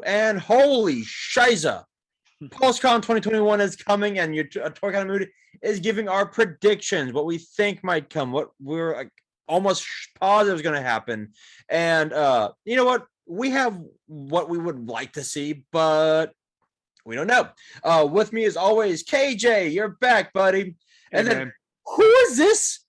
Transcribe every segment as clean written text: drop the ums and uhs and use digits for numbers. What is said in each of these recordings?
And holy shiza, PulseCon 2021 is coming, and your Toy Kind of Mood is giving our predictions, what we think might come, what we're like, almost positive is going to happen. And you know what? We have what we would like to see, but we don't know. With me, as always, KJ, you're back, buddy. And hey, then, who is this?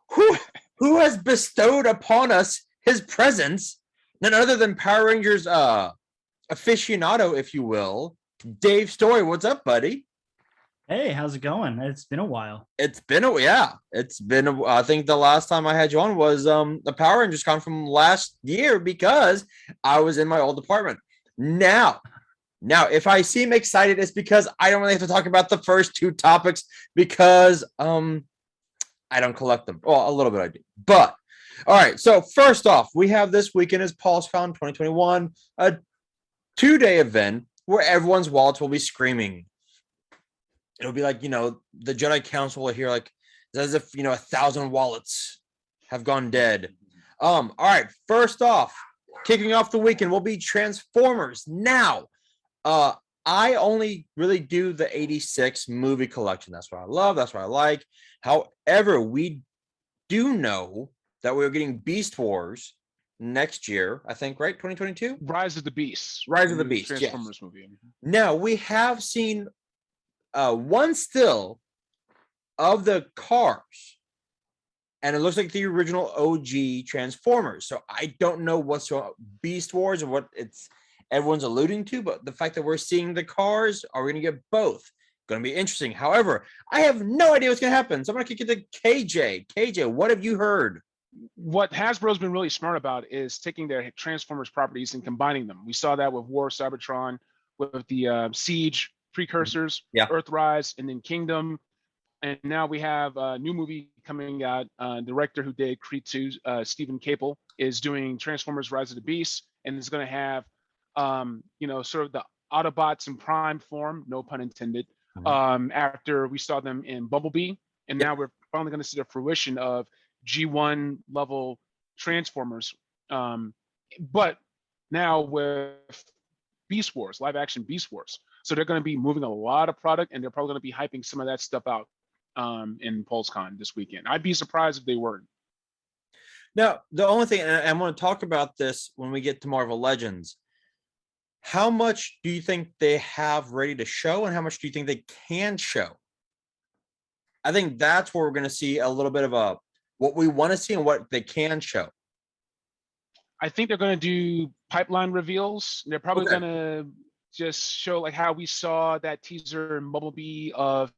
Who has bestowed upon us his presence? None other than Power Rangers aficionado, if you will, Dave Story. What's up, buddy? Hey, how's it going? It's been a while. I think the last time I had you on was the Power Rangers con from last year, because I was in my old apartment. Now, if I seem excited, it's because I don't really have to talk about the first two topics, because I don't collect them. Well, a little bit I do. But all right, so first off, we have this weekend is PulseCon 2021, a 2-day event where everyone's wallets will be screaming. It'll be like, the Jedi Council will hear, like, as if 1,000 wallets have gone dead. All right, first off, kicking off the weekend will be Transformers. Now, I only really do the 86 movie collection. That's what I love. That's what I like. However, we do know that we're getting Beast Wars next year, I think, right? 2022? Rise of the Beast. Rise of the Beast, Transformers yes. movie. Now, we have seen one still of the cars, and it looks like the original OG Transformers. So I don't know what's Beast Wars and what everyone's alluding to, but the fact that we're seeing the cars, are we going to get both? Going to be interesting. However, I have no idea what's going to happen. So I'm going to kick it to KJ. KJ, what have you heard? What Hasbro's been really smart about is taking their Transformers properties and combining them. We saw that with War of Cybertron, with the Siege precursors, Earthrise, and then Kingdom. And now we have a new movie coming out. Director who did Creed 2, Stephen Caple, is doing Transformers Rise of the Beast, and it's going to have, sort of the Autobots in prime form, no pun intended, after we saw them in Bumblebee. And now we're finally going to see the fruition of G1 level Transformers. But now with Beast Wars, live action Beast Wars. So they're going to be moving a lot of product, and they're probably going to be hyping some of that stuff out in PulseCon this weekend. I'd be surprised if they weren't. Now, the only thing, and I'm going to talk about this when we get to Marvel Legends, how much do you think they have ready to show, and how much do you think they can show? I think that's where we're going to see a little bit of what we want to see and what they can show. I think they're going to do pipeline reveals. They're probably going to just show like how we saw that teaser in Bumblebee of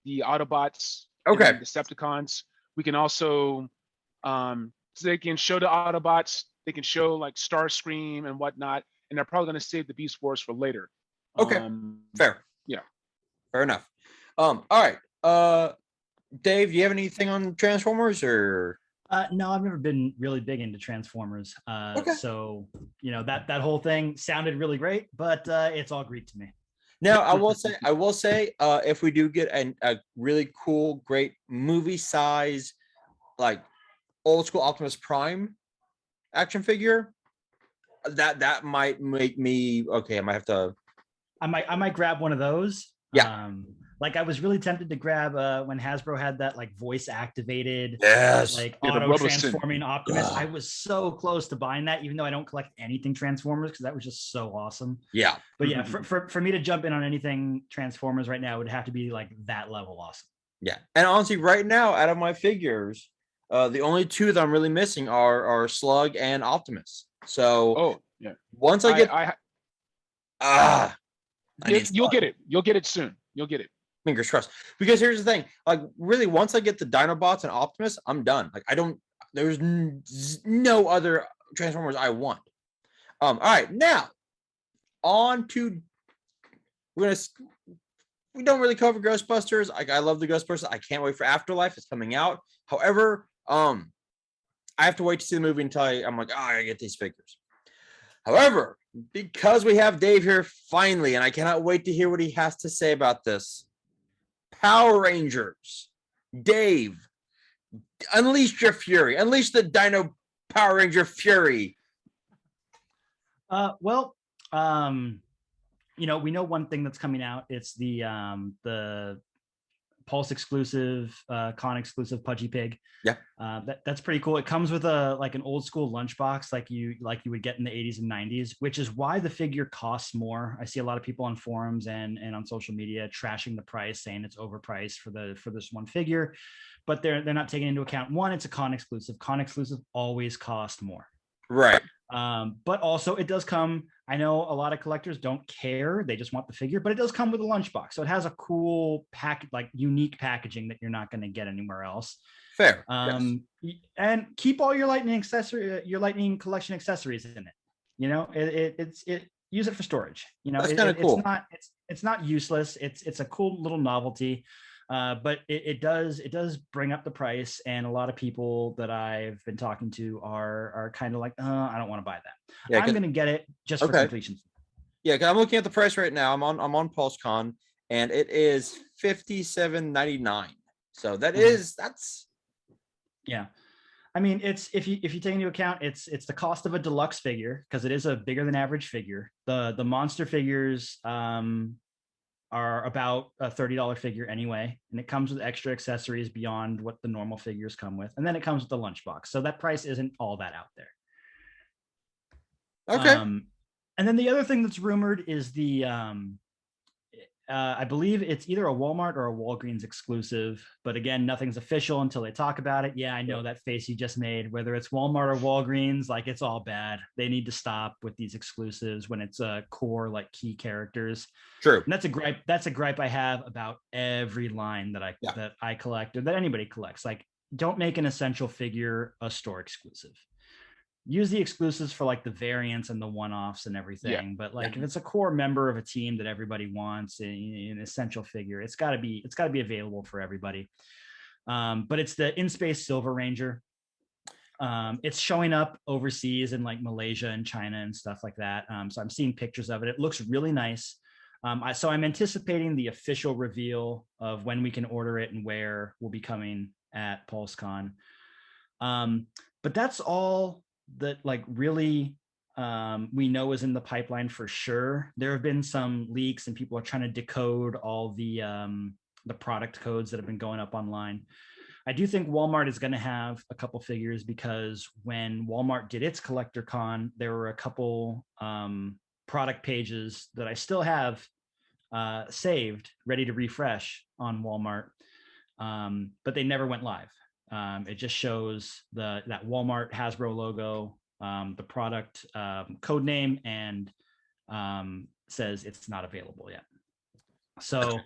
the Autobots and the Decepticons. We can also, so they can show the Autobots, they can show like Starscream and whatnot, and they're probably going to save the Beast Wars for later. Okay, fair. Yeah. Fair enough. All right. Dave, do you have anything on Transformers or? No, I've never been really big into Transformers. So, that whole thing sounded really great, but it's all Greek to me. Now, I will say, if we do get a really cool, great movie size, like old school Optimus Prime action figure, that might make me okay. I might have to. I might grab one of those. Yeah. Like I was really tempted to grab when Hasbro had that like voice activated, auto transforming Optimus. I was so close to buying that, even though I don't collect anything Transformers, because that was just so awesome. Yeah. But yeah, for me to jump in on anything Transformers right now, it would have to be like that level awesome. Yeah. And honestly, right now, out of my figures, the only two that I'm really missing are Slug and Optimus. So once I get you'll get it. You'll get it soon. You'll get it. Fingers crossed. Because here's the thing, like really, once I get the Dinobots and Optimus, I'm done. Like there's no other Transformers I want. All right, now on to we don't really cover Ghostbusters. I love the Ghostbusters. I can't wait for Afterlife. It's coming out. However, I have to wait to see the movie until I'm like, I gotta get these figures. However, because we have Dave here finally, and I cannot wait to hear what he has to say about this. Power Rangers. Dave, unleash your fury. Unleash the Dino Power Ranger Fury? Well, you know, we know one thing that's coming out. It's the Pulse exclusive, con exclusive Pudgy Pig. Yeah. That's pretty cool. It comes with a like an old school lunchbox like you would get in the 80s and 90s, which is why the figure costs more. I see a lot of people on forums and on social media trashing the price, saying it's overpriced for this one figure, but they're not taking into account, one, it's a con exclusive. Con exclusive always cost more. Right. But also it does come, I know a lot of collectors don't care, they just want the figure, but it does come with a lunchbox. So it has a cool like unique packaging that you're not going to get anywhere else. Fair. Yes. And keep all your lightning collection accessories in it. You know, it use it for storage. You know, that's kind of cool. It's not useless. It's a cool little novelty. But it does bring up the price, and a lot of people that I've been talking to are kind of like, I don't want to buy that. Yeah, I'm going to get it just for completion. Yeah, because I'm looking at the price right now. I'm on PulseCon, and it is $57.99. So that's. Yeah, I mean, it's if you take into account it's the cost of a deluxe figure, because it is a bigger than average figure. The monster figures are about a $30 figure anyway, and it comes with extra accessories beyond what the normal figures come with, and then it comes with the lunchbox, so that price isn't all that out there. Okay. And then the other thing that's rumored is the I believe it's either a Walmart or a Walgreens exclusive, but again, nothing's official until they talk about it. Yeah, I know that face you just made. Whether it's Walmart or Walgreens, like, it's all bad. They need to stop with these exclusives when it's core, like, key characters. True. And that's a gripe. That's a gripe I have about every line that I collect, or that anybody collects. Like, don't make an essential figure a store exclusive. Use the exclusives for like the variants and the one-offs and everything, but like if it's a core member of a team that everybody wants, an essential figure, it's got to be available for everybody. But it's the In-Space Silver Ranger. It's showing up overseas in like Malaysia and China and stuff like that. So I'm seeing pictures of it. It looks really nice. So I'm anticipating the official reveal of when we can order it and where will be coming at PulseCon. But that's all that like really we know is in the pipeline for sure. There have been some leaks and people are trying to decode all the product codes that have been going up online. I do think Walmart is going to have a couple figures, because when Walmart did its collector con, there were a couple product pages that I still have saved, ready to refresh on Walmart, but they never went live. It just shows that Walmart Hasbro logo, the product code name, and says it's not available yet. So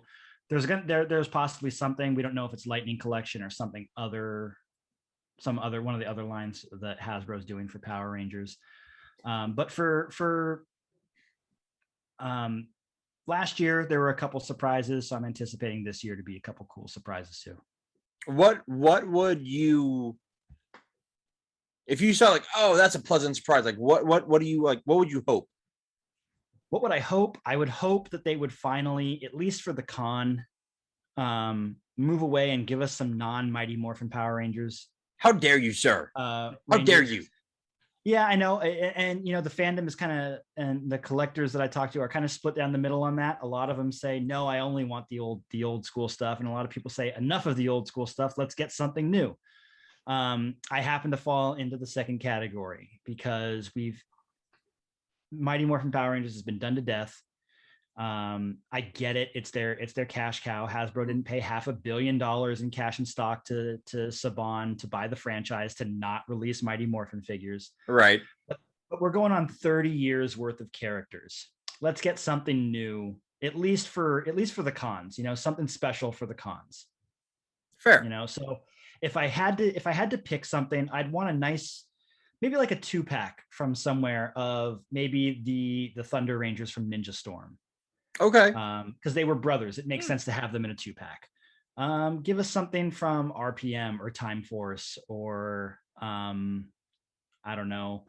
there's possibly something, we don't know if it's Lightning Collection or some other one of the other lines that Hasbro is doing for Power Rangers. But for last year there were a couple surprises, so I'm anticipating this year to be a couple cool surprises too. What would you, if you saw like, oh, that's a pleasant surprise, like what do you like, what would you hope? What would I hope? I would hope that they would finally, at least for the con, move away and give us some non-Mighty Morphin Power Rangers. How dare you, sir? How dare you? Yeah, I know. And you know, the fandom is kind of, and the collectors that I talk to are kind of split down the middle on that. A lot of them say, no, I only want the old school stuff. And a lot of people say, enough of the old school stuff. Let's get something new. I happen to fall into the second category, because Mighty Morphin Power Rangers has been done to death. I get it. It's their cash cow. Hasbro didn't pay $500 million in cash and stock to Saban to buy the franchise, to not release Mighty Morphin figures. Right. But we're going on 30 years worth of characters. Let's get something new, at least for the cons, you know, something special for the cons. Fair. You know, so if I had to pick something, I'd want a nice, maybe like a 2-pack from somewhere of maybe the Thunder Rangers from Ninja Storm. Okay. Because they were brothers. It makes sense to have them in a 2-pack. Give us something from RPM or Time Force or I don't know,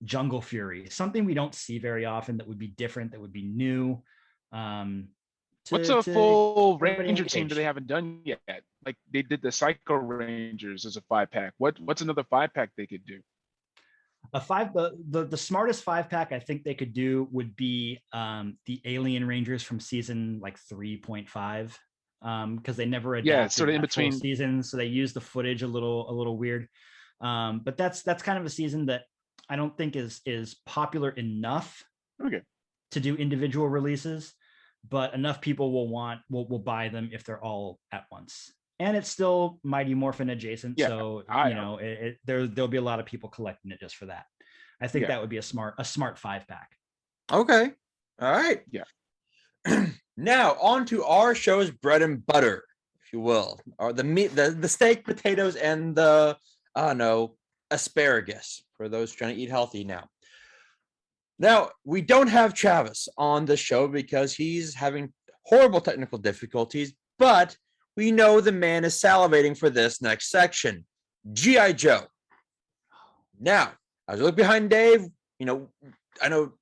Jungle Fury. Something we don't see very often that would be different, that would be new. What's a full Ranger team that they haven't done yet? Like they did the Psycho Rangers as a 5-pack. What's another 5-pack they could do? The smartest 5-pack I think they could do would be the Alien Rangers from season like 3.5. Because they never adapted sort of in between seasons, so they use the footage a little weird. But that's kind of a season that I don't think is popular enough to do individual releases, but enough people will buy them if they're all at once. And it's still Mighty Morphin adjacent, so there'll be a lot of people collecting it just for that. I think that would be a smart 5-pack. Okay, all right, yeah. Now on to our show's bread and butter, if you will, or the meat, the steak, potatoes, and the asparagus for those trying to eat healthy now. Now, we don't have Travis on the show because he's having horrible technical difficulties, but we know the man is salivating for this next section, G.I. Joe. Now, as I look behind Dave, I know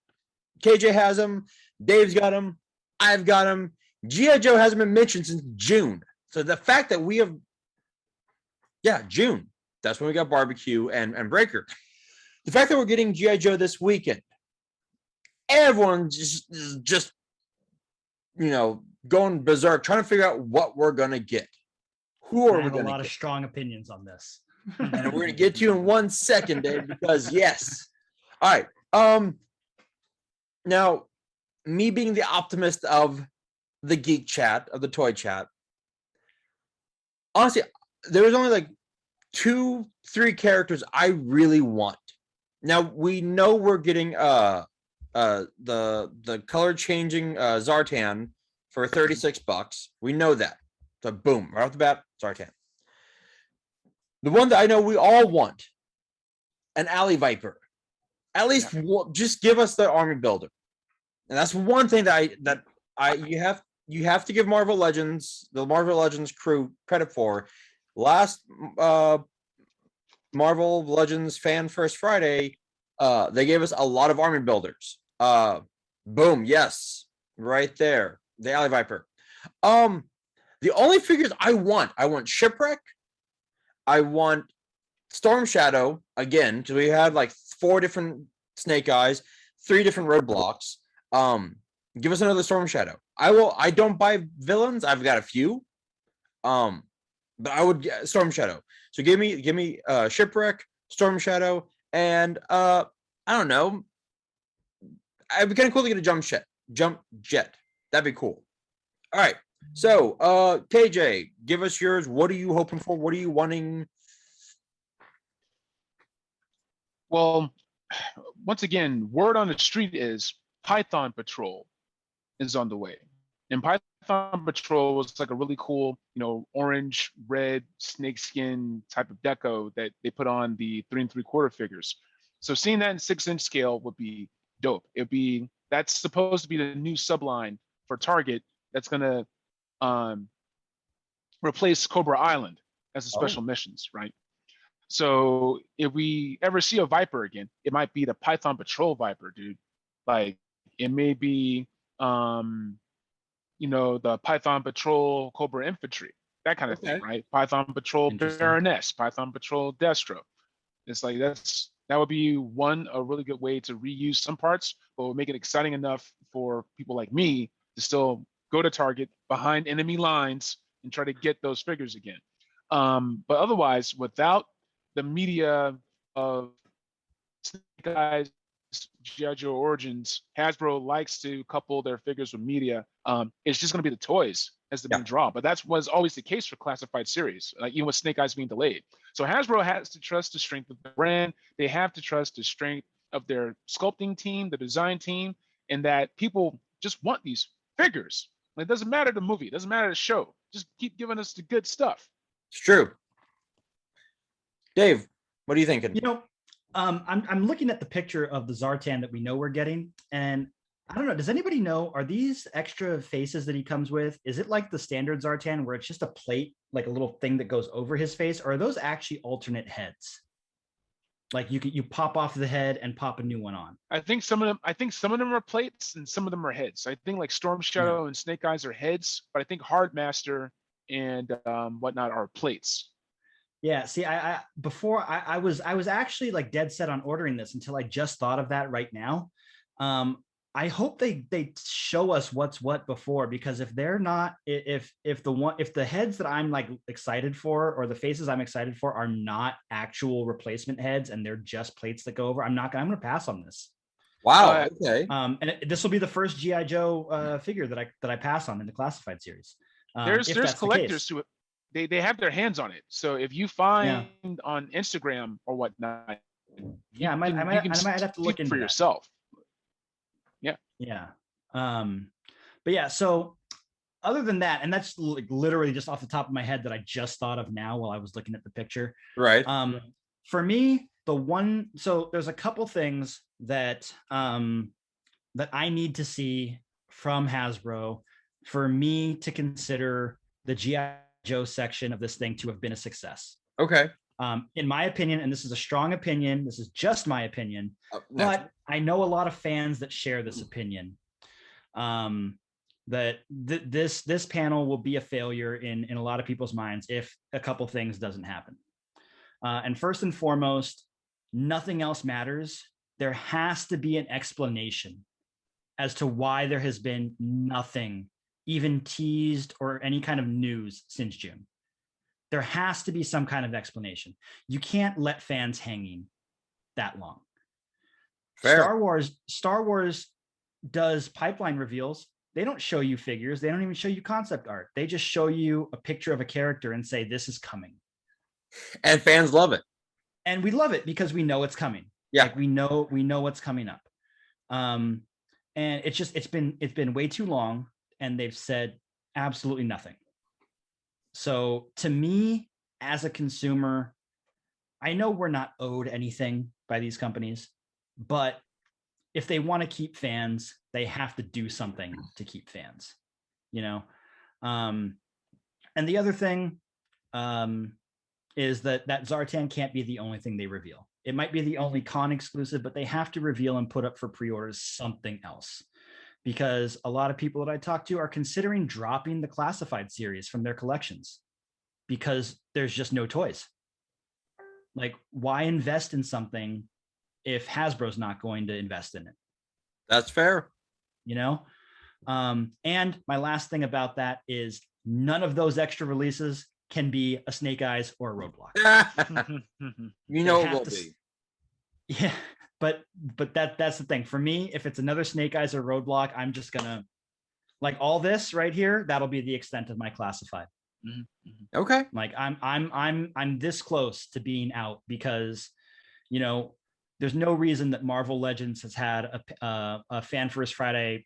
KJ has him, Dave's got him, I've got him. G.I. Joe hasn't been mentioned since June. So the fact that we have, June, that's when we got Barbecue and Breaker. The fact that we're getting G.I. Joe this weekend, everyone just going berserk, trying to figure out what we're going to get. Who are we going to get? A lot of strong opinions on this. And we're going to get to you in 1 second, Dave, because yes. All right. Now, me being the optimist of the geek chat, of the toy chat, honestly, there was only like 2-3 characters I really want. Now we know we're getting the color changing Zartan for $36. We know that. So boom, right off the bat, Zartan. The one that I know we all want, an Alley Viper. At least just give us the army builder. And that's one thing that you have to give Marvel Legends, the Marvel Legends crew, credit for. Last Marvel Legends Fan First Friday, they gave us a lot of army builders. Boom, yes, right there, the Alley Viper. The only figures I want Shipwreck, I want Storm Shadow again, because we had like 4 different Snake Eyes, 3 different roadblocks. Give us another Storm Shadow. I don't buy villains. I've got a few. But I would get Storm Shadow. So give me Shipwreck, Storm Shadow, and I don't know. It'd be kind of cool to get a jump jet. That'd be cool. All right. So KJ, give us yours. What are you hoping for? What are you wanting? Well, once again, word on the street is Python Patrol is on the way. And Python Patrol was like a really cool, orange, red, snakeskin type of deco that they put on the 3 3/4 figures. So seeing that in 6-inch scale would be dope. That's supposed to be the new subline for Target that's gonna replace Cobra Island as a special missions, right? So if we ever see a Viper again, it might be the Python Patrol Viper, dude. Like it may be the Python Patrol Cobra Infantry, that kind of thing, right? Python Patrol Baroness, Python Patrol Destro. It's like that would be a really good way to reuse some parts, but would make it exciting enough for people like me to still go to Target behind enemy lines and try to get those figures again. But otherwise, without the media of Snake Eyes, G.I. Joe Origins, Hasbro likes to couple their figures with media. It's just going to be the toys as the main draw. But that was always the case for classified series, even with Snake Eyes being delayed. So Hasbro has to trust the strength of the brand. They have to trust the strength of their sculpting team, the design team, and that people just want these figures. It doesn't matter the movie. It doesn't matter the show. Just keep giving us the good stuff. It's true. Dave, what are you thinking? I'm looking at the picture of the Zartan that we know we're getting, and I don't know. Does anybody know, are these extra faces that he comes with? Is it like the standard Zartan where it's just a plate, like a little thing that goes over his face, or are those actually alternate heads? Like you pop off the head and pop a new one on. I think some of them are plates and some of them are heads. I think like Storm Shadow and Snake Eyes are heads, but I think Hardmaster and whatnot are plates. Yeah, see, I was actually like dead set on ordering this until I just thought of that right now. I hope they show us what's what before, because if they're not, if the heads that I'm like excited for, or the faces I'm excited for, are not actual replacement heads and they're just plates that go over, I'm gonna pass on this. Wow. Okay. And this will be the first GI Joe figure that I pass on in the classified series. There's collectors to it. They have their hands on it. So if you find on Instagram or whatnot, I might have to look into for that yourself. Yeah. Yeah. But yeah, so other than that, and that's like literally just off the top of my head that I just thought of now while I was looking at the picture. Right. For me, so there's a couple things that that I need to see from Hasbro for me to consider the GI Joe section of this thing to have been a success. Okay. In my opinion, and this is a strong opinion, this is just my opinion, but I know a lot of fans that share this opinion, that this panel will be a failure in a lot of people's minds if a couple things doesn't happen. And first and foremost, nothing else matters. There has to be an explanation as to why there has been nothing even teased or any kind of news since June. There has to be some kind of explanation. You can't let fans hanging that long. Fair. Star Wars does pipeline reveals. They don't show you figures. They don't even show you concept art. They just show you a picture of a character and say, this is coming. And fans love it. And we love it because we know it's coming. Yeah. Like we know what's coming up. And it's been way too long, and they've said absolutely nothing. So to me, as a consumer, I know we're not owed anything by these companies, but if they want to keep fans, they have to do something to keep fans, you know? And the other thing is that Zartan can't be the only thing they reveal. It might be the only con exclusive, but they have to reveal and put up for pre-orders something else, because a lot of people that I talk to are considering dropping the classified series from their collections because there's just no toys. Like, why invest in something if Hasbro's not going to invest in it? That's fair. You know? And my last thing about that is none of those extra releases can be a Snake Eyes or a Roadblock. You know it will be. Yeah, but that's the thing. For me, if it's another Snake Eyes or Roadblock, I'm just gonna, like, all this right here, that'll be the extent of my classified. Mm-hmm. Okay. Like I'm this close to being out because, you know, there's no reason that Marvel Legends has had a Fan First Friday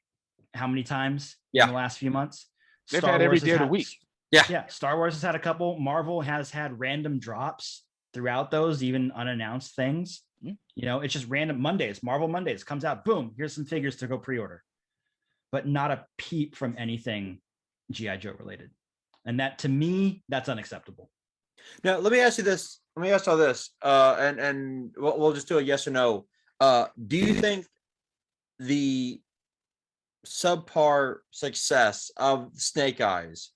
how many times in the last few months? They've had every day of the week. Yeah. Star Wars has had a couple. Marvel has had random drops throughout those, even unannounced things. You know, it's just random Mondays. Marvel Mondays comes out. Boom. Here's some figures to go pre-order. But not a peep from anything G.I. Joe related. And that, to me, that's unacceptable. Now, let me ask you this. Let me ask all this. And we'll just do a yes or no. Do you think the subpar success of Snake Eyes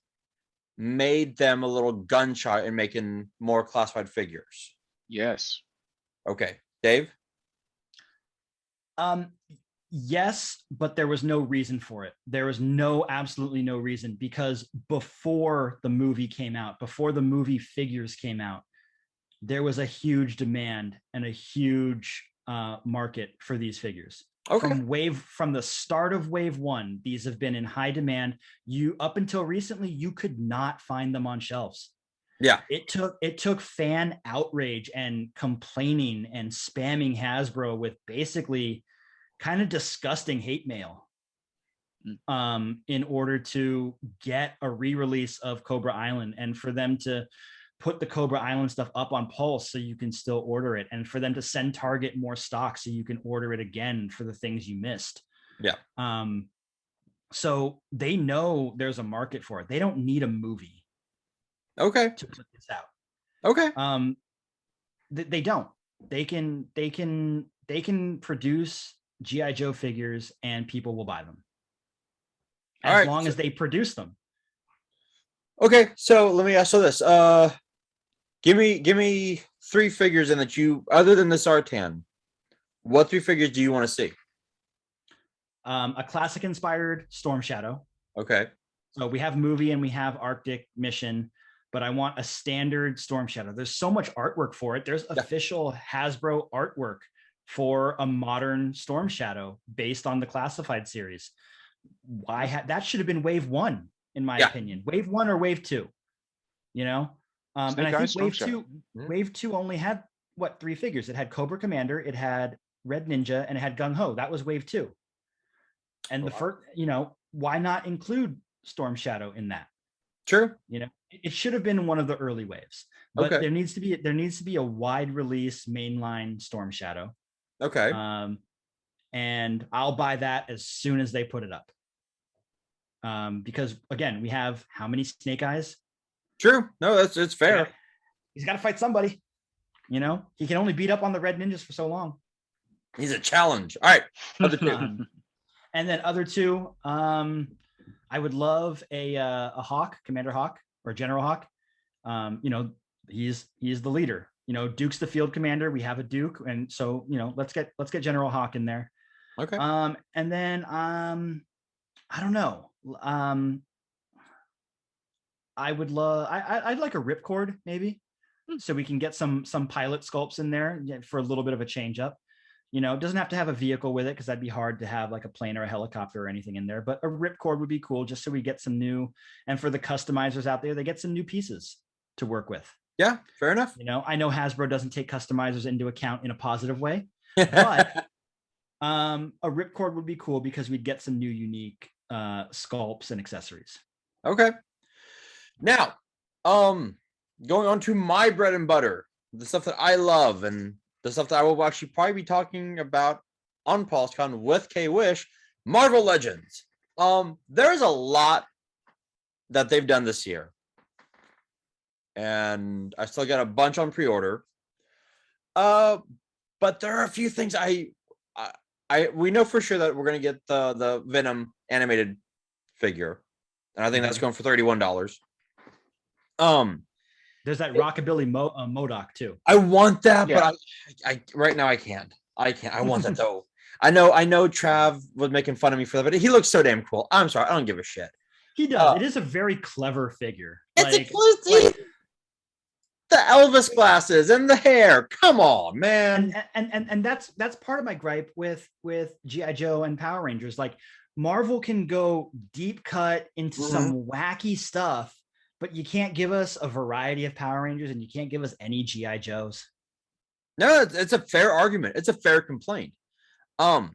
made them a little gun shy in making more classified figures? Yes. Okay. Dave? Yes, but there was no reason for it. There was absolutely no reason, because before the movie came out, before the movie figures came out, there was a huge demand and a huge market for these figures. Okay. From the start of wave 1, these have been in high demand. Up until recently, you could not find them on shelves. Yeah. It took fan outrage and complaining and spamming Hasbro with basically kind of disgusting hate mail in order to get a re-release of Cobra Island, and for them to put the Cobra Island stuff up on Pulse so you can still order it, and for them to send Target more stock so you can order it again for the things you missed. Yeah. So they know there's a market for it. They don't need a movie. Okay. To put this out. Okay. They don't. They can produce G.I. Joe figures and people will buy them. As long as they produce them. Okay, so let me ask you this. Give me 3 figures in that you, other than the Sartan, what 3 figures do you want to see? A classic inspired Storm Shadow. Okay. So we have movie and we have Arctic mission, but I want a standard Storm Shadow. There's so much artwork for it. There's official Hasbro artwork for a modern Storm Shadow based on the Classified series. That should have been wave 1, in my opinion. Wave 1 or wave 2, you know? And I think wave two only had 3 figures. It had Cobra Commander, it had Red Ninja, and it had Gung Ho. That was wave 2. And the first, why not include Storm Shadow in that? True. It should have been one of the early waves, but there needs to be a wide release mainline Storm Shadow. Okay. And I'll buy that as soon as they put it up. Because again, we have how many Snake Eyes? True. No, it's fair. He's got to fight somebody. He can only beat up on the Red Ninjas for so long. He's a challenge. All right. Other 2. And then other 2, I would love a Hawk, Commander Hawk or General Hawk. He's the leader. Duke's the field commander. We have a Duke, and so let's get General Hawk in there. Okay. And then I don't know. I'd like a Ripcord maybe, so we can get some pilot sculpts in there for a little bit of a change up. It doesn't have to have a vehicle with it because that'd be hard to have like a plane or a helicopter or anything in there. But a Ripcord would be cool just so we get some new, and for the customizers out there, they get some new pieces to work with. Yeah, fair enough. I know Hasbro doesn't take customizers into account in a positive way, but a Ripcord would be cool because we'd get some new unique sculpts and accessories. Okay. Now, going on to my bread and butter, the stuff that I love and the stuff that I will actually probably be talking about on PulseCon with K-Wish, Marvel Legends. There's a lot that they've done this year. And I still got a bunch on pre-order. But there are a few things we know for sure that we're going to get the Venom animated figure. And I think that's going for $31. There's that Rockabilly MODOK too. I want that, but I right now I can't. I want that though. I know Trav was making fun of me for that, but he looks so damn cool. I'm sorry, I don't give a shit. He does. It is a very clever figure. It's the Elvis glasses and the hair. Come on, man. And that's part of my gripe with G.I. Joe and Power Rangers. Like Marvel can go deep cut into some wacky stuff, but you can't give us a variety of Power Rangers and you can't give us any G.I. Joes. No, it's a fair argument. It's a fair complaint. Now,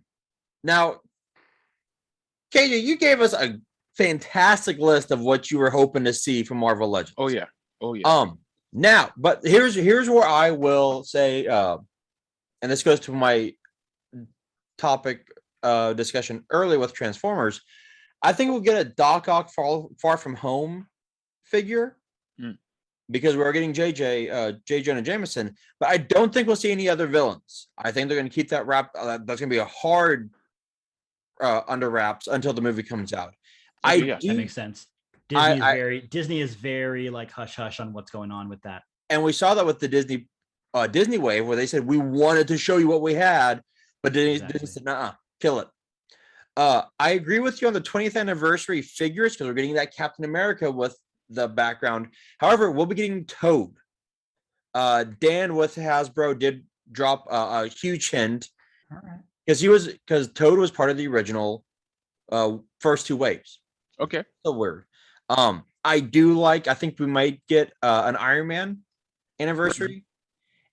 KJ, you gave us a fantastic list of what you were hoping to see from Marvel Legends. Oh yeah. Now, but here's where I will say, and this goes to my topic discussion earlier with Transformers. I think we'll get a Doc Ock Far From Home figure because we're getting J. Jonah Jameson, but I don't think we'll see any other villains. I think they're going to keep that wrap. That's going to be a hard under wraps until the movie comes out. That makes sense. Disney is very like hush hush on what's going on with that. And we saw that with the Disney wave where they said we wanted to show you what we had, but Disney said, "Nah, kill it." I agree with you on the 20th anniversary figures because we're getting that Captain America with the background. However, we'll be getting Toad. Dan with Hasbro did drop a huge hint because Toad was part of the original first 2 waves. Okay, so weird. I think we might get an Iron Man anniversary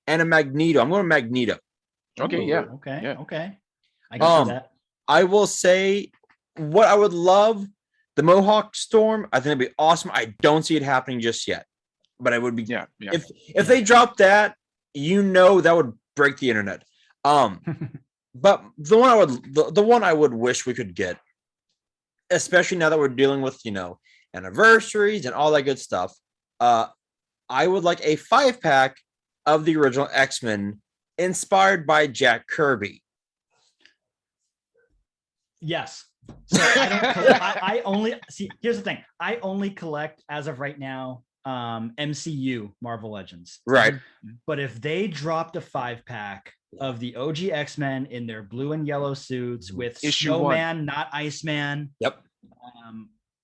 and a Magneto. I'm going to Magneto. Okay, yeah. Okay. I can see that. I will say what I would love, the Mohawk Storm. I think it'd be awesome. I don't see it happening just yet, but I would be. Yeah. If they drop that, that would break the internet. But the one I would wish we could get, especially now that we're dealing with anniversaries and all that good stuff. I would like a 5-pack of the original X-Men inspired by Jack Kirby. Yes. So I only see. Here's the thing. I only collect as of right now MCU Marvel Legends. Right. But if they dropped a 5-pack of the OG X-Men in their blue and yellow suits with Issue Snowman, 1. not Iceman. Yep.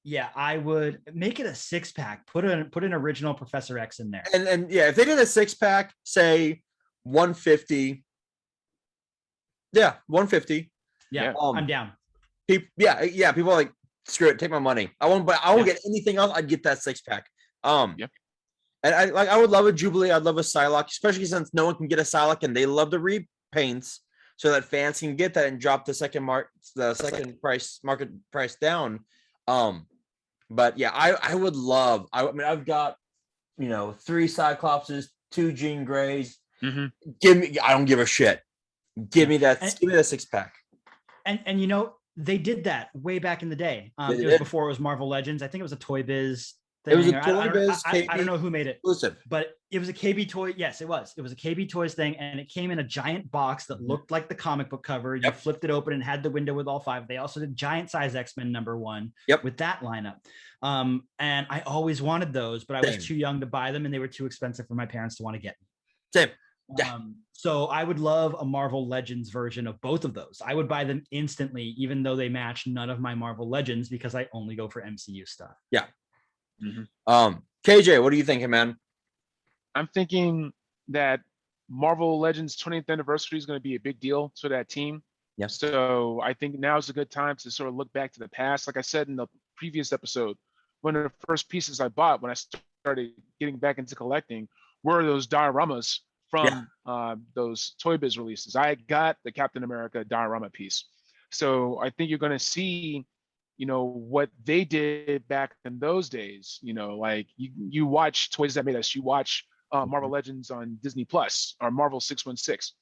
Yeah, I would make it a 6-pack. Put an original Professor X in there. And yeah, if they did a 6-pack, say 150. Yeah, 150. Yeah, I'm down. People are like, screw it, take my money. I won't get anything else. I'd get that 6-pack. And I would love a Jubilee. I'd love a Psylocke, especially since no one can get a Psylocke and they love the repaints, so that fans can get that and drop the second market price down. But yeah, I would love. I mean, I've got 3 Cyclopses, 2 Jean Greys. Give me. I don't give a shit. Give me that 6-pack. And they did that way back in the day. It was before it was Marvel Legends. I think it was a Toy Biz thing. It was a Toy Biz. I don't know who made it. Exclusive. But it was a KB Toy. Yes, it was. It was a KB Toys thing, and it came in a giant box that looked like the comic book cover. You flipped it open and had the window with all 5. They also did giant size X-Men #1 with that lineup. And I always wanted those, but I was too young to buy them, and they were too expensive for my parents to want to get me. Same. Yeah. So I would love a Marvel Legends version of both of those. I would buy them instantly, even though they match none of my Marvel Legends, because I only go for MCU stuff. Yeah. KJ, what are you thinking, man? I'm thinking that Marvel Legends 20th anniversary is going to be a big deal to that team. Yes. So I think now is a good time to sort of look back to the past. Like I said in the previous episode, one of the first pieces I bought when I started getting back into collecting were those dioramas from those Toy Biz releases. I got the Captain America diorama piece. So I think you're going to see, what they did back in those days. Like you watch Toys That Made Us, you watch Marvel Legends on Disney Plus or Marvel 616.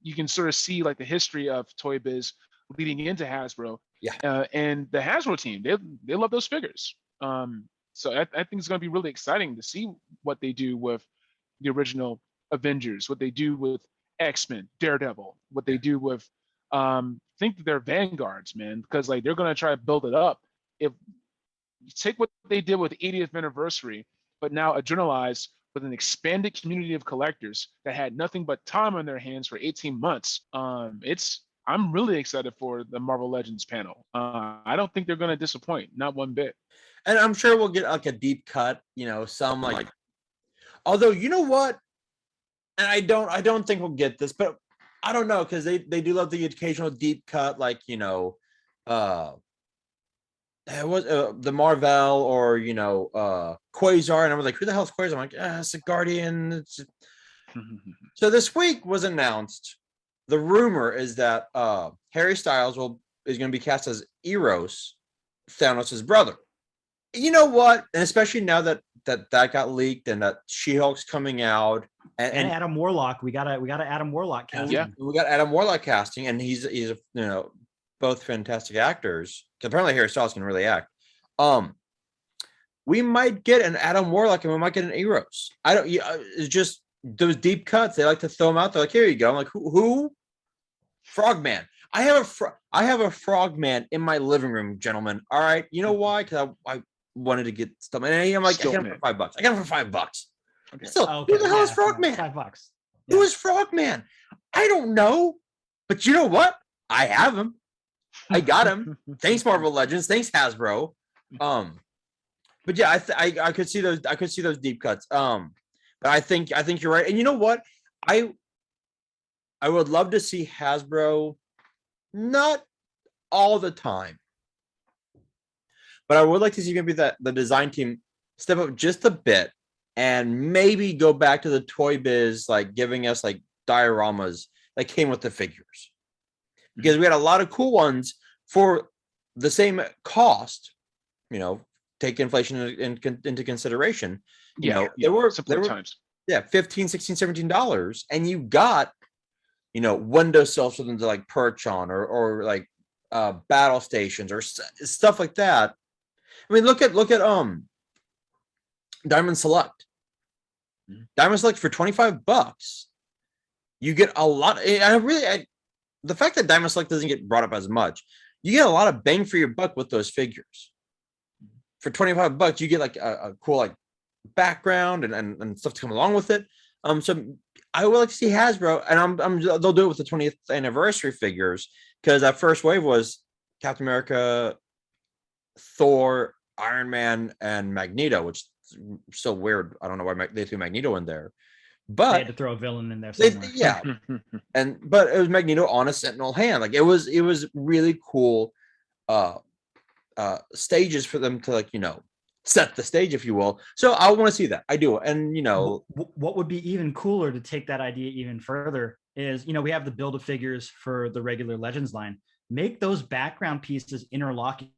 You can sort of see like the history of Toy Biz leading into Hasbro. And the Hasbro team, they love those figures. So I think it's going to be really exciting to see what they do with the original Avengers, what they do with X-Men, Daredevil, what they do with think that they're vanguards, man, because like they're going to try to build it up. If you take what they did with 80th anniversary, but now adrenalize with an expanded community of collectors that had nothing but time on their hands for 18 months. I'm really excited for the Marvel Legends panel. I don't think they're going to disappoint, not one bit. And I'm sure we'll get like a deep cut, some like. Although you know what, and I don't think we'll get this, but I don't know, because they do love the occasional deep cut, like it was the Marvel or Quasar, and I was like, who the hell is Quasar? I'm like, it's a Guardian. So this week was announced. The rumor is that Harry Styles is going to be cast as Eros, Thanos' brother. You know what? And especially now that got leaked and that She-Hulk's coming out, and Adam Warlock, we got a Adam Warlock casting. Yeah, we got Adam Warlock casting, and he's both fantastic actors. Apparently, Harry Styles can really act. We might get an Adam Warlock, and we might get an Eros. It's just those deep cuts. They like to throw them out there. Like, here you go. I'm like, who? Frogman. I have a Frogman in my living room, gentlemen. All right, you know why? Because I wanted to get stuff, and I'm like, I got him for $5. I got him for $5. Okay. So, who the hell is Frogman? $5. Yeah. Who is Frogman? I don't know, but you know what? I have him. I got him. Thanks, Marvel Legends. Thanks, Hasbro. But yeah, I could see those. I could see those deep cuts. But I think you're right. And you know what? I would love to see Hasbro, not all the time, but I would like to see maybe the design team step up just a bit and maybe go back to the Toy Biz, like giving us like dioramas that came with the figures, because we had a lot of cool ones for the same cost. Take inflation into consideration. There were times. Yeah, $15, $16, $17, and you got windowsills for them to like perch on, or like battle stations or stuff like that. I mean, look at Diamond Select. Diamond Select for $25. You get a lot. The fact that Diamond Select doesn't get brought up as much, you get a lot of bang for your buck with those figures. for $25, you get like a cool like background and stuff to come along with it. So I would like to see Hasbro, and they'll do it with the 20th anniversary figures, because that first wave was Captain America, Thor, Iron Man, and Magneto, which is so weird. I don't know why they threw Magneto in there, but they had to throw a villain in there somewhere. Yeah, but it was Magneto on a Sentinel hand. Like it was really cool stages for them to, like, set the stage, if you will. So I want to see that. I do. And what would be even cooler to take that idea even further is, we have the Build-A-Figures for the regular Legends line. Make those background pieces interlocking.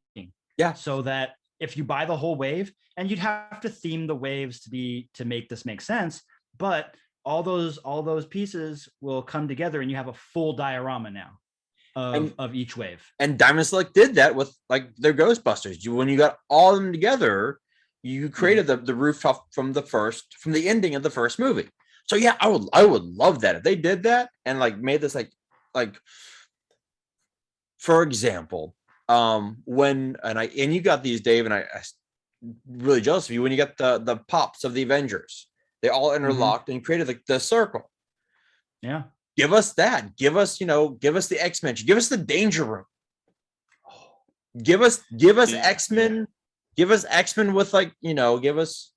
Yeah. So that if you buy the whole wave, and you'd have to theme the waves to make this make sense, but all those pieces will come together and you have a full diorama now of each wave. And Diamond Select did that with like their Ghostbusters. When you got all of them together, you created the rooftop from the ending of the first movie. So yeah, I would love that if they did that and like made this like for example, when you got these, Dave, and I really jealous of you when you got the pops of the Avengers. They all interlocked and created like the circle. Yeah. Give us that. Give us the X-Men. Give us the Danger Room. Give us X-Men. Give us X-Men with give us,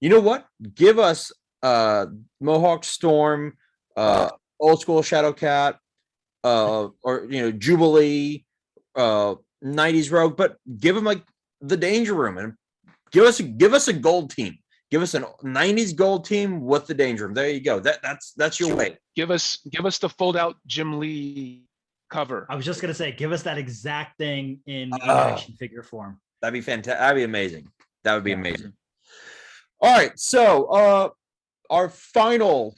what? Give us Mohawk Storm, old school Shadowcat, or Jubilee, 90s Rogue, but give them like the Danger Room, and give us a gold team. Give us a 90s gold team with the Danger Room. There you go. That's your way. Give us the fold out Jim Lee cover. I was just gonna say, give us that exact thing in action figure form. That'd be fantastic. That'd be amazing. That would be amazing. All right, so our final,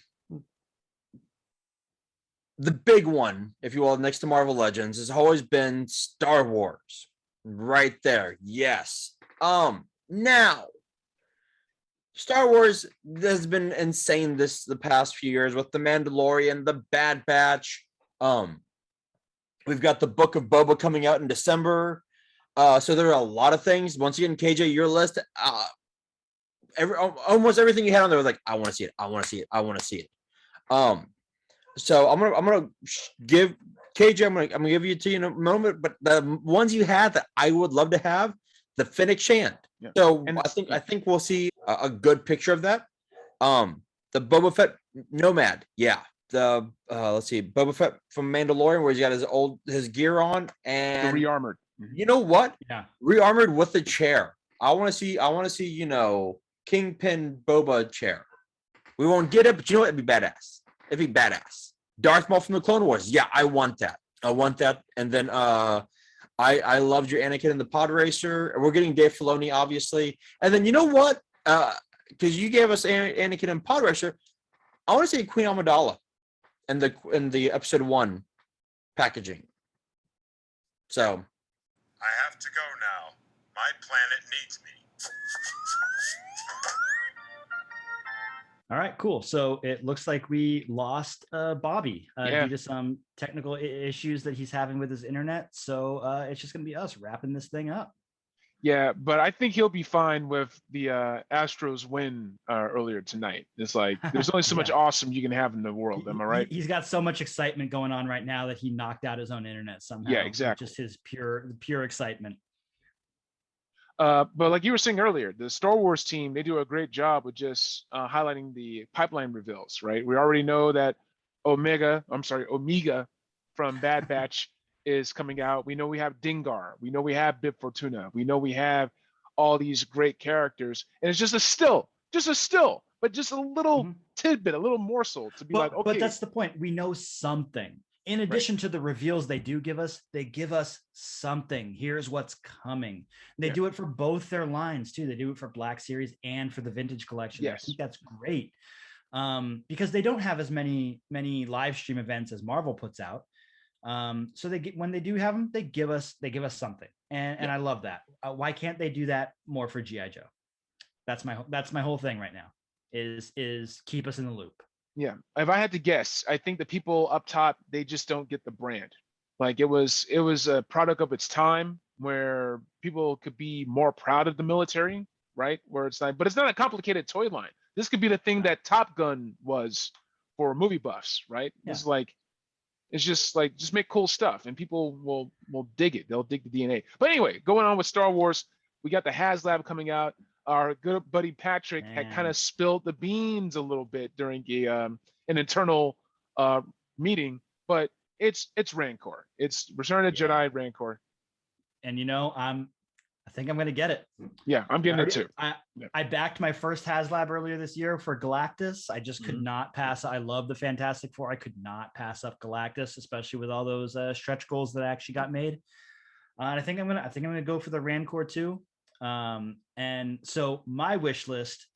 the big one, if you will, next to Marvel Legends, has always been Star Wars. Right there. Yes. Now, Star Wars has been insane the past few years with The Mandalorian, The Bad Batch. We've got the Book of Boba coming out in December. So there are a lot of things. Once again, KJ, your list, almost everything you had on there was like, I want to see it. I want to see it. I want to see it. So I'm gonna give KJ. I'm gonna give you to you in a moment. But the ones you had that I would love to have, the Fennec Shand. Yeah. So I think we'll see a good picture of that. The Boba Fett Nomad. Yeah. The let's see, Boba Fett from Mandalorian, where he's got his gear on and the rearmored. You know what? Yeah. Rearmored with the chair. I want to see, Kingpin Boba chair. We won't get it, but you know what? It'd be badass. It'd be badass. Darth Maul from the Clone Wars. Yeah, I want that. And then I loved your Anakin in the Pod Racer. We're getting Dave Filoni, obviously. And then you know what? Because you gave us Anakin in Pod Racer, I want to see Queen Amidala in the episode 1 packaging. So I have to go now. My planet needs me. All right, cool. So it looks like we lost Bobby due to some technical issues that he's having with his internet. So it's just going to be us wrapping this thing up. Yeah, but I think he'll be fine with the Astros win earlier tonight. It's like there's only so much awesome you can have in the world. Am I right? He's got so much excitement going on right now that he knocked out his own internet somehow. Yeah, exactly. Just his pure excitement. But like you were saying earlier, the Star Wars team, they do a great job with just highlighting the pipeline reveals, right? We already know that Omega from Bad Batch is coming out. We know we have Dingar. We know we have Bib Fortuna. We know we have all these great characters. And it's just a still, but just a little tidbit, a little morsel to be okay. But that's the point. We know something. In addition to the reveals they give us something. Here's what's coming. They do it for both their lines too. They do it for Black Series and for the Vintage Collection. Yes. I think that's great. Because they don't have as many live stream events as Marvel puts out. So when they do have them, they give us something. And I love that. Why can't they do that more for G.I. Joe? That's my whole thing right now is keep us in the loop. Yeah. If I had to guess, I think the people up top, they just don't get the brand. Like it was a product of its time, where people could be more proud of the military, right? Where it's like, but it's not a complicated toy line. This could be the thing that Top Gun was for movie buffs, right? Yeah. It's like, it's just like, just make cool stuff and people will dig it. They'll dig the DNA. But anyway, going on with Star Wars, we got the HasLab coming out. Our good buddy Patrick had kind of spilled the beans a little bit during an internal meeting, but it's Rancor. It's Return of the Jedi Rancor. And I think I'm gonna get it. Yeah, I'm getting it too. I backed my first HasLab earlier this year for Galactus. I just could not pass. I love the Fantastic Four. I could not pass up Galactus, especially with all those stretch goals that actually got made. And I think I'm gonna go for the Rancor too. And so my wish list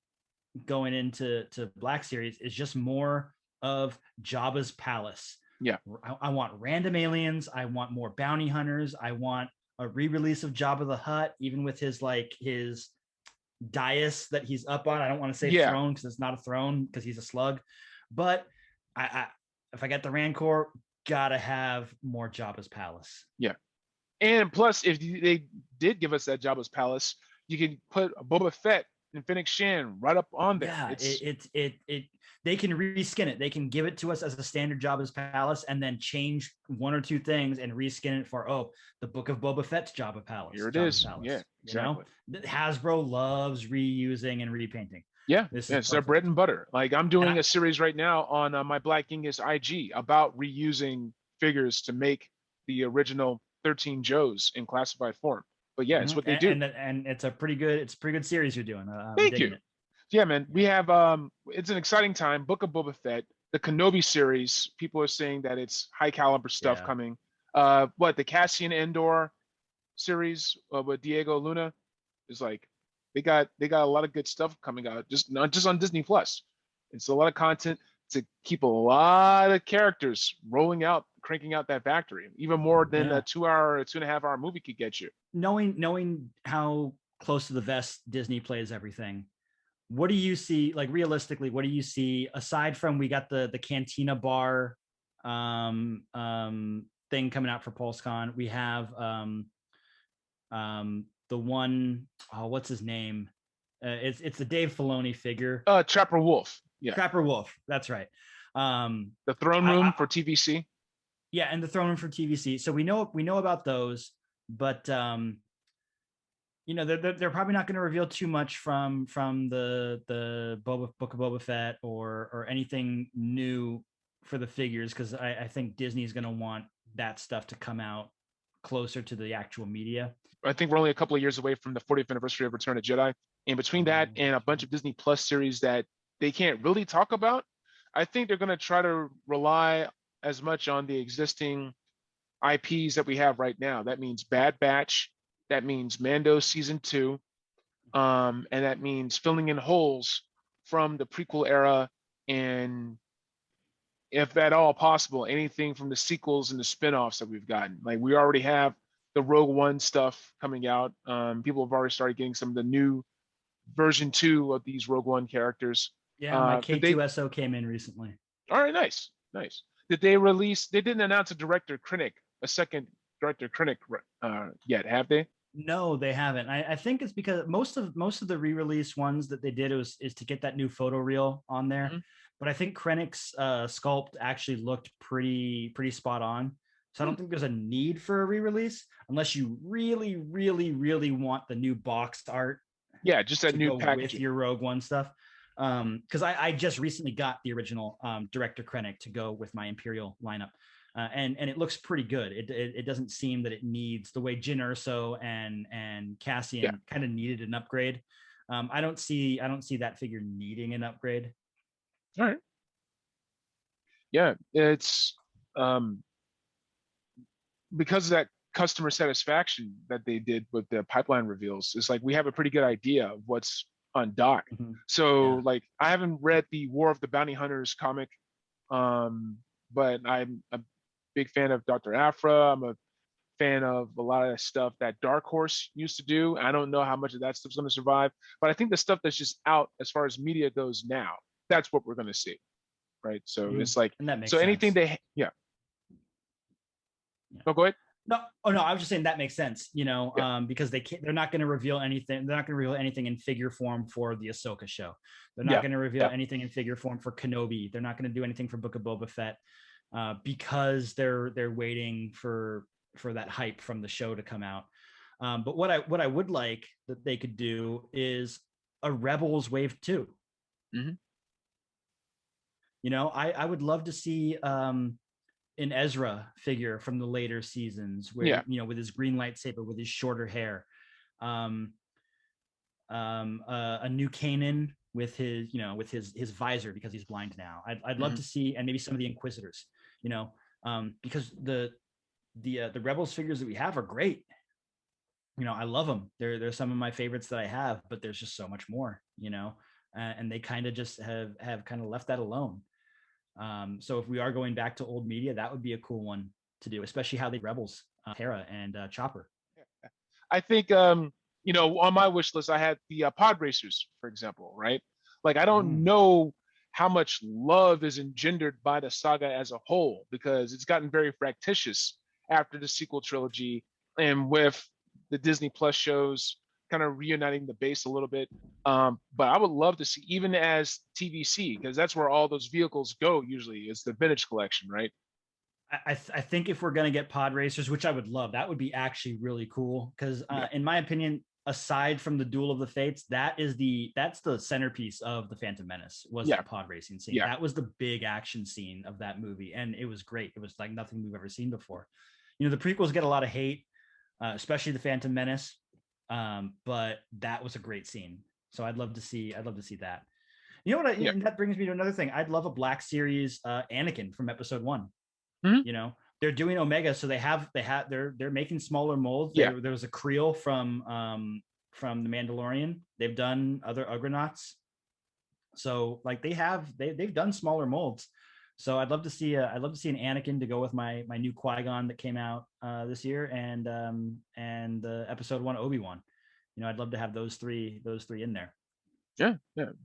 going into Black Series is just more of Jabba's palace. Yeah, I want random aliens. I want more bounty hunters. I want a re-release of Jabba the Hutt, even with his dais that he's up on. I don't want to say throne because it's not a throne because he's a slug. But if I get the Rancor, gotta have more Jabba's palace. Yeah, and plus, if they did give us that Jabba's palace, you can put Boba Fett and Fennec Shan right up on there. Yeah, they can reskin it. They can give it to us as a standard Jabba's palace and then change one or two things and reskin it for the Book of Boba Fett's Jabba palace. Here it Jabba's is. Palace, yeah, exactly. Hasbro loves reusing and repainting. Yeah, it's their bread and butter. Like I'm doing a series right now on my Black Genghis IG about reusing figures to make the original 13 Joes in classified form. But yeah, it's what they do. And it's a pretty good series you're doing. Thank you. Yeah, man. We have it's an exciting time. Book of Boba Fett, the Kenobi series. People are saying that it's high caliber stuff coming. The Cassian Andor series with Diego Luna is like they got a lot of good stuff coming out. Not just on Disney Plus. It's a lot of content to keep a lot of characters cranking out that factory, even more than a 2.5 hour movie could get you. Knowing how close to the vest Disney plays everything, what do you see, like realistically, what do you see aside from we got the Cantina bar thing coming out for PulseCon? We have the one, what's his name? It's the Dave Filoni figure. Trapper Wolf. Yeah. Trapper Wolf. That's right. The throne room for TVC. Yeah, and the throne room for TVC. So we know about those, but they're probably not going to reveal too much from the Book of Boba Fett or anything new for the figures, because I think Disney is going to want that stuff to come out closer to the actual media. I think we're only a couple of years away from the 40th anniversary of Return of Jedi, and between that and a bunch of Disney Plus series that they can't really talk about, I think they're going to try to rely as much on the existing IPs that we have right now. That means Bad Batch, that means Mando season 2, and that means filling in holes from the prequel era, and if at all possible, anything from the sequels and the spin-offs that we've gotten. Like we already have the Rogue One stuff coming out. People have already started getting some of the new version 2 of these Rogue One characters. Yeah, my K2SO came in recently. All right, nice. Did they didn't announce a second director Krennic yet, have they? No, they haven't. I think it's because most of the re-release ones that they did is to get that new photo reel on there. Mm-hmm. But I think Krennic's sculpt actually looked pretty spot on. So I don't think there's a need for a re-release unless you really, really, really want the new boxed art. Yeah, just that new packaging with your Rogue One stuff. Because I just recently got the original Director Krennic to go with my Imperial lineup. And it looks pretty good. It doesn't seem that it needs the way Jyn Erso and Cassian kind of needed an upgrade. I don't see that figure needing an upgrade. All right. Yeah, it's because of that customer satisfaction that they did with the pipeline reveals. It's like we have a pretty good idea of what's on dock. Mm-hmm. So like I haven't read the War of the Bounty Hunters comic, but I'm a big fan of Dr. Aphra. I'm a fan of a lot of the stuff that Dark Horse used to do. I don't know how much of that stuff's going to survive, but I think the stuff that's just out as far as media goes now, that's what we're going to see, right? So it's like, so anything they, No, go ahead. No, oh no, I was just saying that makes sense, because they're not going to reveal anything. They're not going to reveal anything in figure form for the Ahsoka show. They're not going to reveal anything in figure form for Kenobi. They're not going to do anything for Book of Boba Fett, because they're waiting for that hype from the show to come out. But what I would like that they could do is a Rebels Wave 2. Mm-hmm. I would love to see an Ezra figure from the later seasons where, with his green lightsaber, with his shorter hair, a new Kanan with his, his visor, because he's blind now. I'd love to see, and maybe some of the Inquisitors, because the Rebels figures that we have are great. I love them. They're some of my favorites that I have, but there's just so much more, and they kind of just have kind of left that alone. So if we are going back to old media, that would be a cool one to do, especially how they Rebels, Hera and Chopper. I think, on my wish list, I had the pod racers, for example, right? Like, I don't know how much love is engendered by the saga as a whole, because it's gotten very fractious after the sequel trilogy, and with the Disney Plus shows kind of reuniting the base a little bit. But I would love to see, even as TVC, because that's where all those vehicles go usually, is the vintage collection, right? I think if we're going to get pod racers, which I would love, that would be actually really cool. Because in my opinion, aside from the Duel of the Fates, that's the centerpiece of the Phantom Menace, was the pod racing scene. That was the big action scene of that movie, and it was great. It was like nothing we've ever seen before. The prequels get a lot of hate, especially the Phantom Menace. But that was a great scene. So I'd love to see that. And that brings me to another thing. I'd love a Black Series Anakin from episode 1. Mm-hmm. They're doing Omega, so they're making smaller molds. There was a Creel from the Mandalorian. They've done other Ugnaughts. So like they've done smaller molds. So I'd love to see an Anakin to go with my new Qui-Gon that came out this year, and episode 1 Obi-Wan. I'd love to have those three in there. Yeah.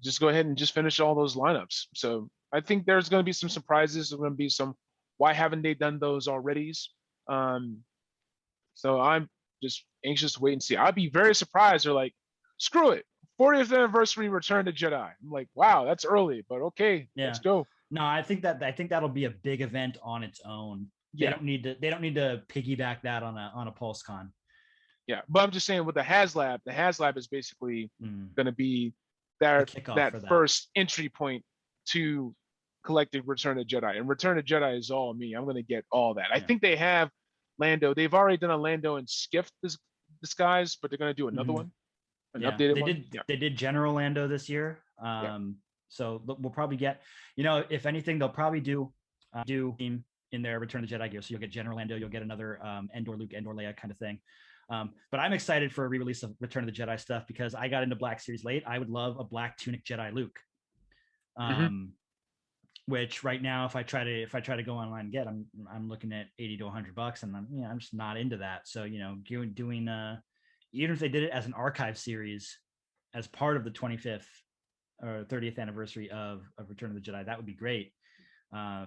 Just go ahead and just finish all those lineups. So I think there's going to be some surprises. There's going to be some, why haven't they done those already? So I'm just anxious to wait and see. I'd be very surprised. They're like, screw it, 40th anniversary Return to Jedi. I'm like, wow, that's early, but okay, let's go. No, I think that'll be a big event on its own. They don't need to piggyback that on a PulseCon. Yeah, but I'm just saying, with the HasLab is basically going to be that first entry point to collecting Return of Jedi, and Return of Jedi is all me. I'm going to get all that. I think they have Lando. They've already done a Lando and Skiff disguise, but they're going to do another one, an updated one. They did General Lando this year. So we'll probably get, if anything, they'll probably do team in their Return of the Jedi gear. So you'll get General Lando, you'll get another Endor Luke, Endor Leia kind of thing. But I'm excited for a re-release of Return of the Jedi stuff, because I got into Black Series late. I would love a black tunic Jedi Luke. Which right now, if I try to go online and get, I'm looking at $80 to $100, and I'm just not into that. So doing even if they did it as an archive series as part of the 25th or 30th anniversary of Return of the Jedi, that would be great.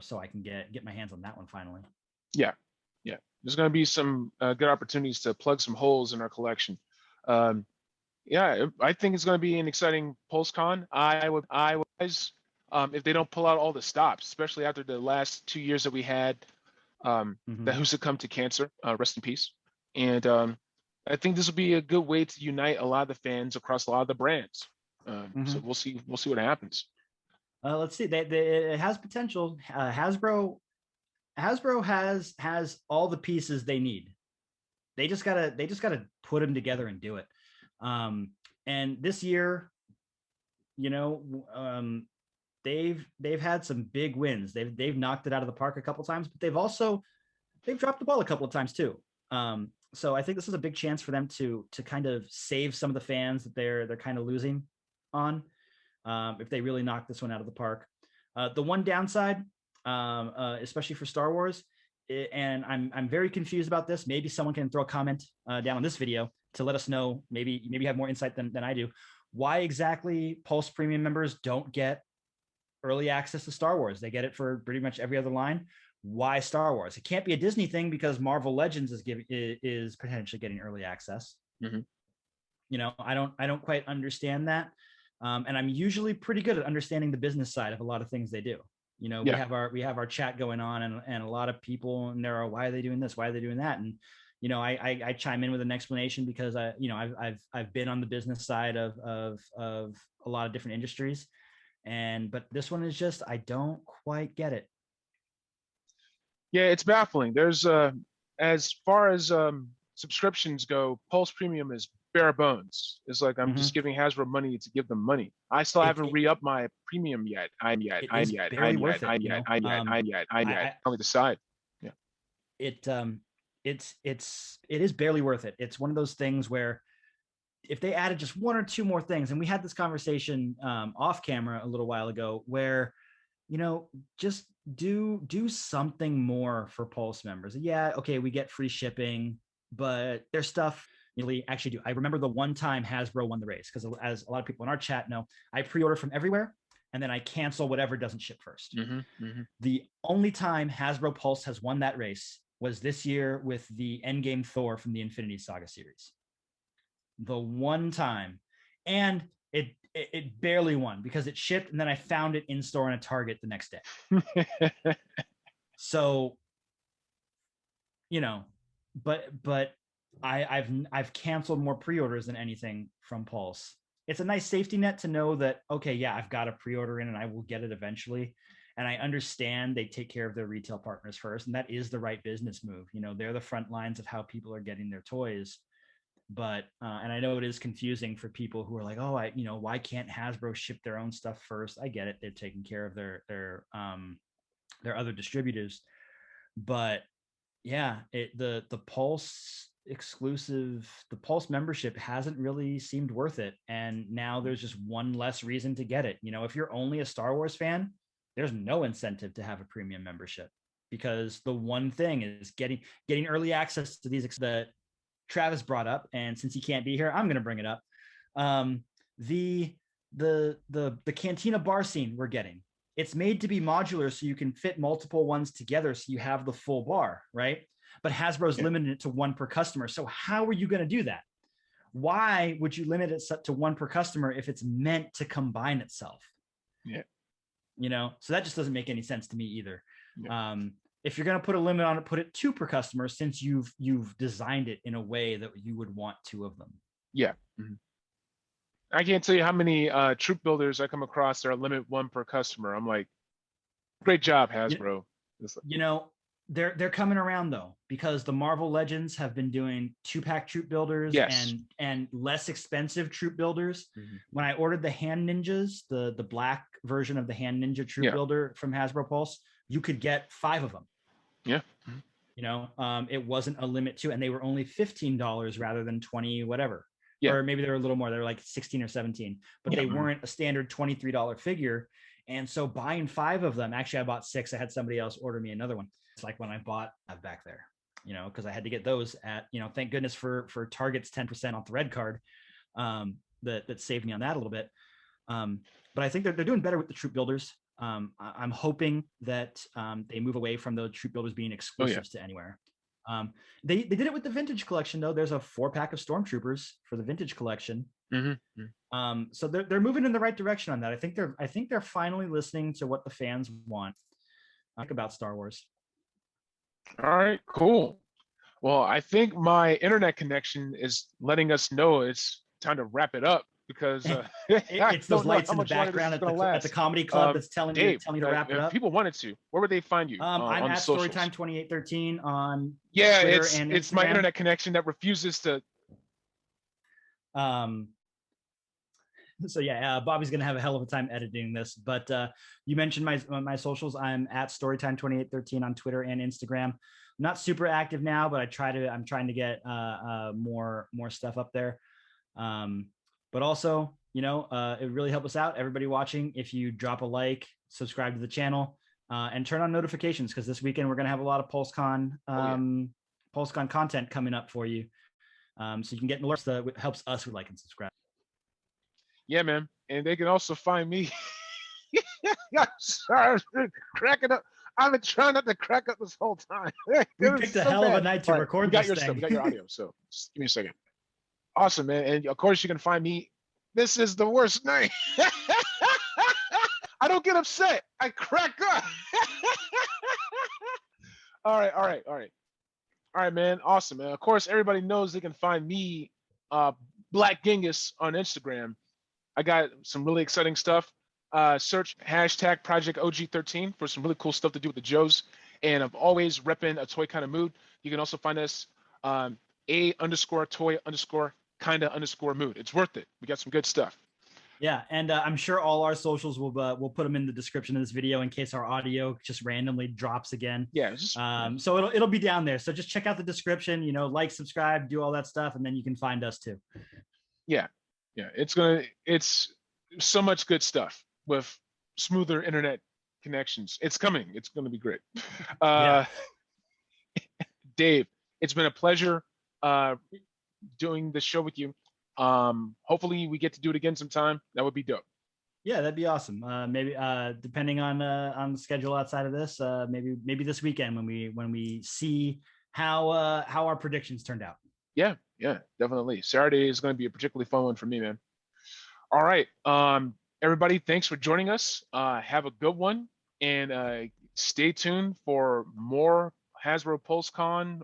So I can get my hands on that one finally. Yeah. There's going to be some good opportunities to plug some holes in our collection. I think it's going to be an exciting PulseCon. I would if they don't pull out all the stops, especially after the last 2 years that we had, that who succumbed to cancer, rest in peace. And I think this will be a good way to unite a lot of the fans across a lot of the brands. So we'll see what happens. Let's see. It has potential. Hasbro has all the pieces they need. They just gotta put them together and do it. And this year, they've had some big wins. They've knocked it out of the park a couple times, but they've dropped the ball a couple of times too. So I think this is a big chance for them to kind of save some of the fans that they're kind of losing on, if they really knock this one out of the park. The one downside, especially for Star Wars, and I'm very confused about this. Maybe someone can throw a comment down on this video to let us know. Maybe you have more insight than I do. Why exactly Pulse Premium members don't get early access to Star Wars? They get it for pretty much every other line. why Star Wars? It can't be a Disney thing because Marvel Legends is potentially getting early access. You know, I don't quite understand that. And I'm usually pretty good at understanding the business side of a lot of things they do. You know, we have our chat going on, and a lot of people, and there are, why are they doing this? Why are they doing that? And you know, I chime in with an explanation because I've been on the business side of a lot of different industries, but this one is just, I don't quite get it. Yeah, it's baffling. There's as far as subscriptions go, Pulse Premium is bare bones. It's like I'm just giving Hasbro money to give them money. I still haven't re-upped my premium yet. I'm yet. Only decide. Yeah. It is barely worth it. It's one of those things where if they added just one or two more things, and we had this conversation off camera a little while ago, where, you know, just do something more for Pulse members. Yeah, okay, we get free shipping, but their stuff really actually do. I remember the one time Hasbro won the race, because as a lot of people in our chat know, I pre-order from everywhere and then I cancel whatever doesn't ship first. The only time Hasbro Pulse has won that race was this year with the Endgame Thor from the Infinity Saga series. The one time. And it barely won because it shipped and then I found it in store in a Target the next day. So, you know, but I've canceled more pre-orders than anything from Pulse. It's a nice safety net to know that, okay, yeah, I've got a pre-order in and I will get it eventually. And I understand they take care of their retail partners first, and that is the right business move. You know, they're the front lines of how people are getting their toys. But and I know it is confusing for people who are like, oh, why can't Hasbro ship their own stuff first? I get it; they're taking care of their other distributors. But yeah, the Pulse exclusive, the Pulse membership hasn't really seemed worth it, and now there's just one less reason to get it. You know, if you're only a Star Wars fan, there's no incentive to have a premium membership, because the one thing is getting early access to these that Travis brought up, and since he can't be here, I'm going to bring it up. The Cantina bar scene we're getting, it's made to be modular so you can fit multiple ones together so you have the full bar, right? But Hasbro's limited it to one per customer. So how are you going to do that? Why would you limit it to one per customer if it's meant to combine itself? Yeah. You know, so that just doesn't make any sense to me either. Yeah. If you're going to put a limit on it, put it 2 per customer, since you've designed it in a way that you would want 2 of them. Yeah. I can't tell you how many troop builders I come across that are limit 1 per customer. I'm like, great job, Hasbro. You know, they're coming around though, because the Marvel Legends have been doing 2-pack troop builders and less expensive troop builders. When I ordered the Hand Ninjas, the black version of the Hand Ninja troop builder from Hasbro Pulse, you could get 5 of them. Yeah. You know, it wasn't a limit to, and they were only $15 rather than 20 whatever. Yeah. Or maybe they were a little more. They were like 16 or 17, but they weren't a standard $23 figure. And so buying 5 of them, actually I bought 6. I had somebody else order me another one. It's like when I bought back there, you know, because I had to get those at, you know, thank goodness for Target's 10% off the red card. That saved me on that a little bit. But I think they're doing better with the troop builders. I'm hoping that they move away from the troop builders being exclusives to anywhere. They did it with the vintage collection though. There's a 4-pack of Stormtroopers for the vintage collection. So they're moving in the right direction on that. I think they're finally listening to what the fans want. Think about Star Wars. All right, cool. Well, I think my internet connection is letting us know it's time to wrap it up, because it's those lights in the background at the comedy club that's telling you to wrap it up. If people wanted to, where would they find you? I'm at Storytime 2813 on Twitter and Instagram. It's my internet connection that refuses to. So yeah, Bobby's gonna have a hell of a time editing this. But you mentioned my socials. I'm at Storytime 2813 on Twitter and Instagram. I'm not super active now, but I'm trying to get more stuff up there. But also, you know, it really helps us out, everybody watching, if you drop a like, subscribe to the channel, and turn on notifications, because this weekend we're gonna have a lot of PulseCon content coming up for you. So you can get alerts that helps us with like and subscribe. Yeah, man. And they can also find me. I'm sorry, cracking up. I've been trying not to crack up this whole time. We picked a hell of a night to record we got this your thing. stuff. We got your audio. So just give me a second. Awesome, man. And of course, you can find me. This is the worst night. I don't get upset. I crack up. All right, man. Awesome, man. Of course, everybody knows they can find me, Black Genghis, on Instagram. I got some really exciting stuff. Search hashtag Project OG13 for some really cool stuff to do with the Joes. And I'm always repping a toy kind of mood. You can also find us A_toy_kinda_mood. It's worth it. We got some good stuff. Yeah, and I'm sure all our socials we'll put them in the description of this video in case our audio just randomly drops again. Yeah. So it'll be down there. So just check out the description. Like, subscribe, do all that stuff, and then you can find us too. Yeah. It's so much good stuff with smoother internet connections. It's coming. It's gonna be great. Dave, it's been a pleasure doing this show with you. Hopefully we get to do it again sometime. That would be dope. Yeah, that'd be awesome. Maybe depending on the schedule outside of this, maybe this weekend when we see how our predictions turned out. Yeah, definitely. Saturday is going to be a particularly fun one for me, man. All right, everybody, thanks for joining us. Have a good one, and stay tuned for more Hasbro PulseCon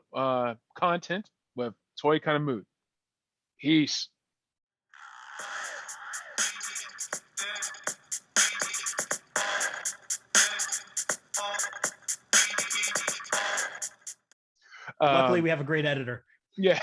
content with Toy Kind of Mood. Peace. Luckily, we have a great editor. Yeah.